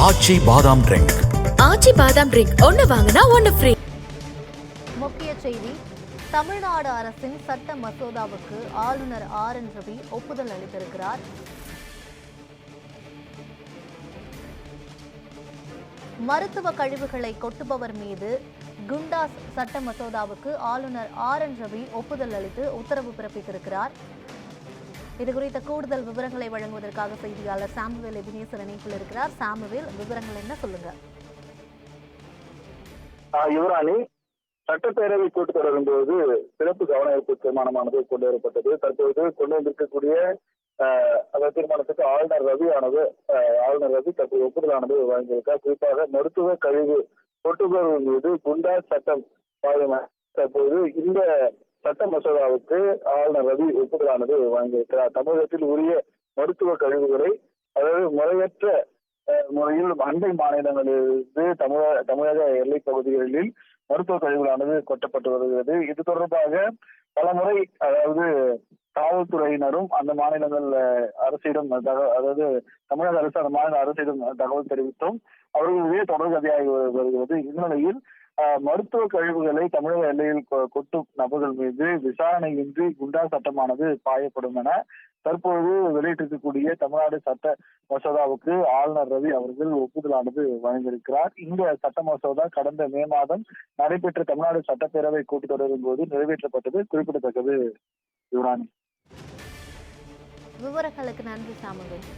ஆச்சி பாதாம் ட்ரிங்க். ஆச்சி பாதாம் ட்ரிங்க் ஒன்னு வாங்கினா ஒன்னு ஃப்ரீ. முக்கிய செய்தி: தமிழ்நாடு அரசின் சட்ட மசோதாவுக்கு ஆளுநர் RN ரவி ஒப்புதல் அளித்திருக்கிறார். மருத்துவ கழிவுகளை கொட்டுபவர் மீது குண்டாஸ் சட்ட மசோதாவுக்கு ஆளுநர் RN ரவி ஒப்புதல் அளித்து உத்தரவு பிறப்பித்திருக்கிறார். இதுகுறித்த கூடுதல் விவரங்களை வழங்குவதற்காக செய்தியாளர் சாமுவேல் எபினேசர் இணைப்பில் இருக்கிறார். சாமுவேல், விவரங்கள் என்ன, சொல்லுங்க. யுவராணி, சட்டப்பேரவை கூட்டத்தொடரின் போது சிறப்பு கவன ஈர்ப்பு தீர்மானமானது கொண்டு வரப்பட்டது. தற்போது கொண்டு வந்திருக்கக்கூடிய அந்த தீர்மானத்துக்கு ஆளுநர் ரவி தற்போது ஒப்புதலானது வழங்கியிருக்கார். குறிப்பாக மருத்துவ கழிவு கொட்டுபவர்கள் மீது குண்டாஸ் சட்டம் தற்போது இந்த சட்ட மசோதாவுக்கு ஆளுநர் ரவி ஒப்புதலானது வழங்கியிருக்கிறார். தமிழகத்தில் உரிய மருத்துவ கழிவுகளை, அதாவது முறையற்ற முறையில் அண்டை மாநிலங்களிலிருந்து தமிழக எல்லை பகுதிகளில் மருத்துவ கழிவுகளானது கொட்டப்பட்டு வருகிறது. இது தொடர்பாக பலமுறை, அதாவது காவல்துறையினரும் அந்த மாநிலங்கள் அரசிடம், அதாவது தமிழக அரசு அந்த மாநில அரசிடம் தகவல் தெரிவித்தும் அவர்களுடைய தொடர்கதையாகி வருகிறது. இந்நிலையில் மருத்துவ கழிவுகளை தமிழக எல்லையில் கொட்டும் நபர்கள் மீது விசாரணையின்றி குண்டா சட்டமானது பாயப்படும் என தற்போது வெளியிட்டிருக்கக்கூடிய தமிழ்நாடு சட்ட மசோதாவுக்கு ஆளுநர் ரவி அவர்கள் ஒப்புதலானது வழங்கியிருக்கிறார். இந்த சட்ட மசோதா கடந்த மே மாதம் நடைபெற்ற தமிழ்நாடு சட்டப்பேரவை கூட்டத்தொடரின் போது நிறைவேற்றப்பட்டது குறிப்பிடத்தக்கது. யுவராணி, விவரங்களுக்கு நன்றி சாமுவேல்.